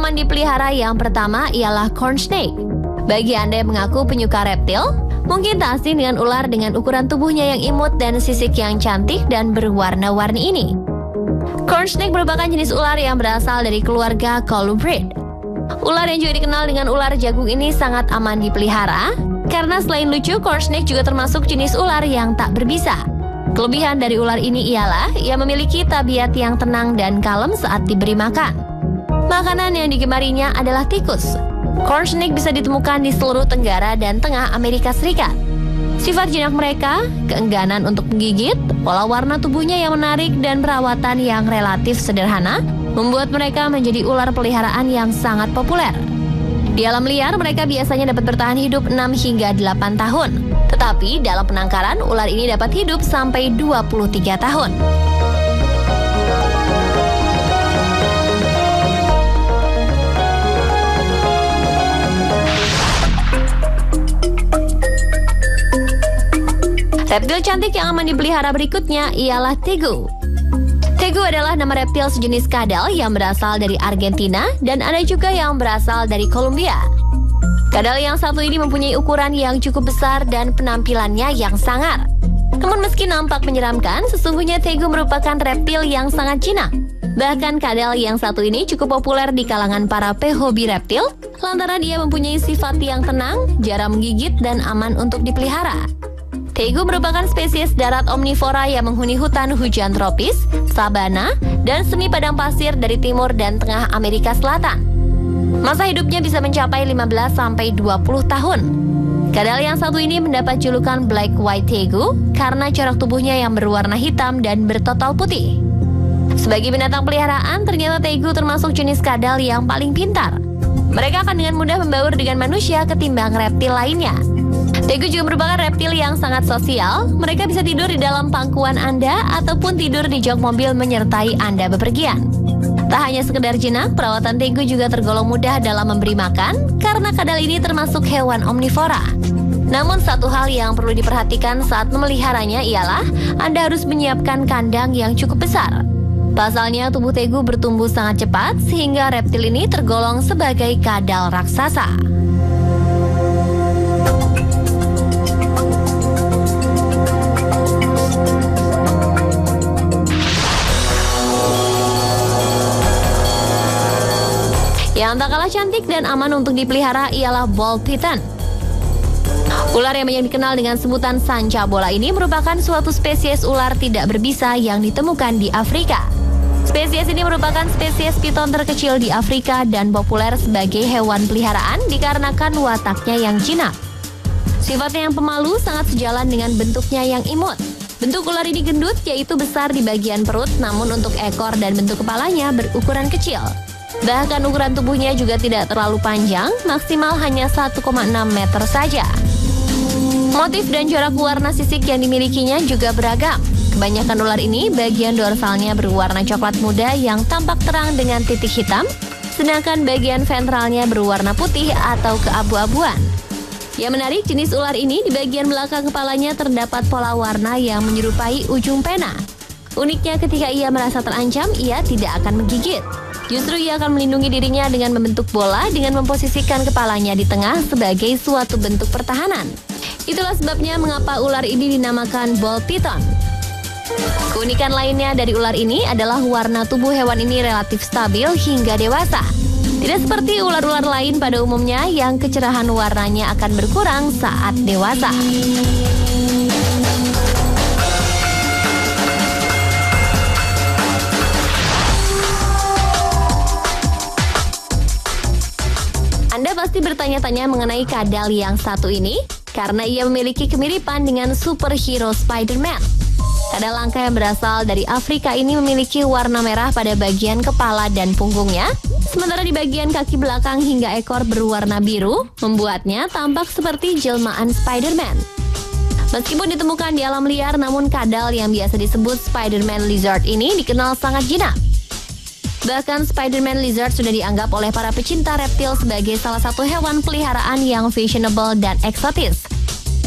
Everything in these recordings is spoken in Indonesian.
aman dipelihara yang pertama ialah corn snake. Bagi Anda yang mengaku penyuka reptil, mungkin tak asing dengan ular dengan ukuran tubuhnya yang imut dan sisik yang cantik dan berwarna-warni ini. Corn snake merupakan jenis ular yang berasal dari keluarga colubrid. Ular yang juga dikenal dengan ular jagung ini sangat aman dipelihara, karena selain lucu, corn snake juga termasuk jenis ular yang tak berbisa. Kelebihan dari ular ini ialah ia memiliki tabiat yang tenang dan kalem saat diberi makan. Makanan yang digemarinya adalah tikus. Corn snake bisa ditemukan di seluruh Tenggara dan Tengah Amerika Serikat. Sifat jinak mereka, keengganan untuk menggigit, pola warna tubuhnya yang menarik, dan perawatan yang relatif sederhana membuat mereka menjadi ular peliharaan yang sangat populer. Di alam liar, mereka biasanya dapat bertahan hidup 6 hingga 8 tahun. Tetapi dalam penangkaran, ular ini dapat hidup sampai 23 tahun. Reptil cantik yang aman dipelihara berikutnya ialah tegu. Tegu adalah nama reptil sejenis kadal yang berasal dari Argentina dan ada juga yang berasal dari Kolombia. Kadal yang satu ini mempunyai ukuran yang cukup besar dan penampilannya yang sangar. Namun meski nampak menyeramkan, sesungguhnya tegu merupakan reptil yang sangat jinak. Bahkan kadal yang satu ini cukup populer di kalangan para pehobi reptil lantaran ia mempunyai sifat yang tenang, jarang menggigit, dan aman untuk dipelihara. Tegu merupakan spesies darat omnivora yang menghuni hutan hujan tropis, sabana, dan semi padang pasir dari timur dan tengah Amerika Selatan. Masa hidupnya bisa mencapai 15-20 tahun. Kadal yang satu ini mendapat julukan Black White Tegu karena corak tubuhnya yang berwarna hitam dan bertotal putih. Sebagai binatang peliharaan, ternyata tegu termasuk jenis kadal yang paling pintar. Mereka akan dengan mudah membaur dengan manusia ketimbang reptil lainnya. Tegu juga merupakan reptil yang sangat sosial. Mereka bisa tidur di dalam pangkuan Anda ataupun tidur di jok mobil menyertai Anda bepergian. Tak hanya sekedar jinak, perawatan tegu juga tergolong mudah dalam memberi makan karena kadal ini termasuk hewan omnivora. Namun satu hal yang perlu diperhatikan saat memeliharanya ialah Anda harus menyiapkan kandang yang cukup besar. Pasalnya tubuh tegu bertumbuh sangat cepat sehingga reptil ini tergolong sebagai kadal raksasa. Yang tak kalah cantik dan aman untuk dipelihara ialah ball python. Ular yang banyak dikenal dengan sebutan sanca bola ini merupakan suatu spesies ular tidak berbisa yang ditemukan di Afrika. Spesies ini merupakan spesies piton terkecil di Afrika dan populer sebagai hewan peliharaan dikarenakan wataknya yang jinak. Sifatnya yang pemalu sangat sejalan dengan bentuknya yang imut. Bentuk ular ini gendut, yaitu besar di bagian perut, namun untuk ekor dan bentuk kepalanya berukuran kecil. Bahkan ukuran tubuhnya juga tidak terlalu panjang, maksimal hanya 1,6 meter saja. Motif dan corak warna sisik yang dimilikinya juga beragam. Kebanyakan ular ini bagian dorsalnya berwarna coklat muda yang tampak terang dengan titik hitam, sedangkan bagian ventralnya berwarna putih atau keabu-abuan. Yang menarik, jenis ular ini di bagian belakang kepalanya terdapat pola warna yang menyerupai ujung pena. Uniknya ketika ia merasa terancam, ia tidak akan menggigit. Justru ia akan melindungi dirinya dengan membentuk bola dengan memposisikan kepalanya di tengah sebagai suatu bentuk pertahanan. Itulah sebabnya mengapa ular ini dinamakan ball python. Keunikan lainnya dari ular ini adalah warna tubuh hewan ini relatif stabil hingga dewasa. Tidak seperti ular-ular lain pada umumnya yang kecerahan warnanya akan berkurang saat dewasa. Anda pasti bertanya-tanya mengenai kadal yang satu ini karena ia memiliki kemiripan dengan superhero Spider-Man. Kadal langka yang berasal dari Afrika ini memiliki warna merah pada bagian kepala dan punggungnya, sementara di bagian kaki belakang hingga ekor berwarna biru, membuatnya tampak seperti jelmaan Spider-Man. Meskipun ditemukan di alam liar, namun kadal yang biasa disebut Spider-Man lizard ini dikenal sangat jinak. Bahkan Spider-Man lizard sudah dianggap oleh para pecinta reptil sebagai salah satu hewan peliharaan yang fashionable dan eksotis.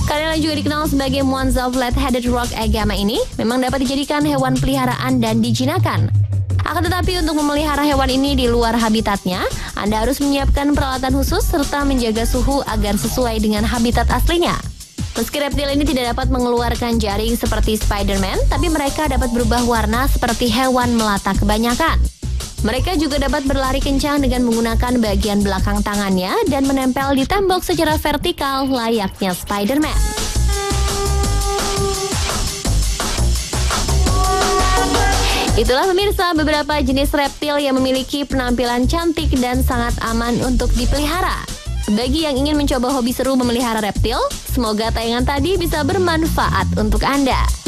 Kadal yang juga dikenal sebagai Monza flat-headed rock agama ini memang dapat dijadikan hewan peliharaan dan dijinakan. Akan tetapi untuk memelihara hewan ini di luar habitatnya, Anda harus menyiapkan peralatan khusus serta menjaga suhu agar sesuai dengan habitat aslinya. Meski reptil ini tidak dapat mengeluarkan jaring seperti Spider-Man, tapi mereka dapat berubah warna seperti hewan melata kebanyakan. Mereka juga dapat berlari kencang dengan menggunakan bagian belakang tangannya dan menempel di tembok secara vertikal layaknya Spider-Man. Itulah pemirsa beberapa jenis reptil yang memiliki penampilan cantik dan sangat aman untuk dipelihara. Bagi yang ingin mencoba hobi seru memelihara reptil, semoga tayangan tadi bisa bermanfaat untuk Anda.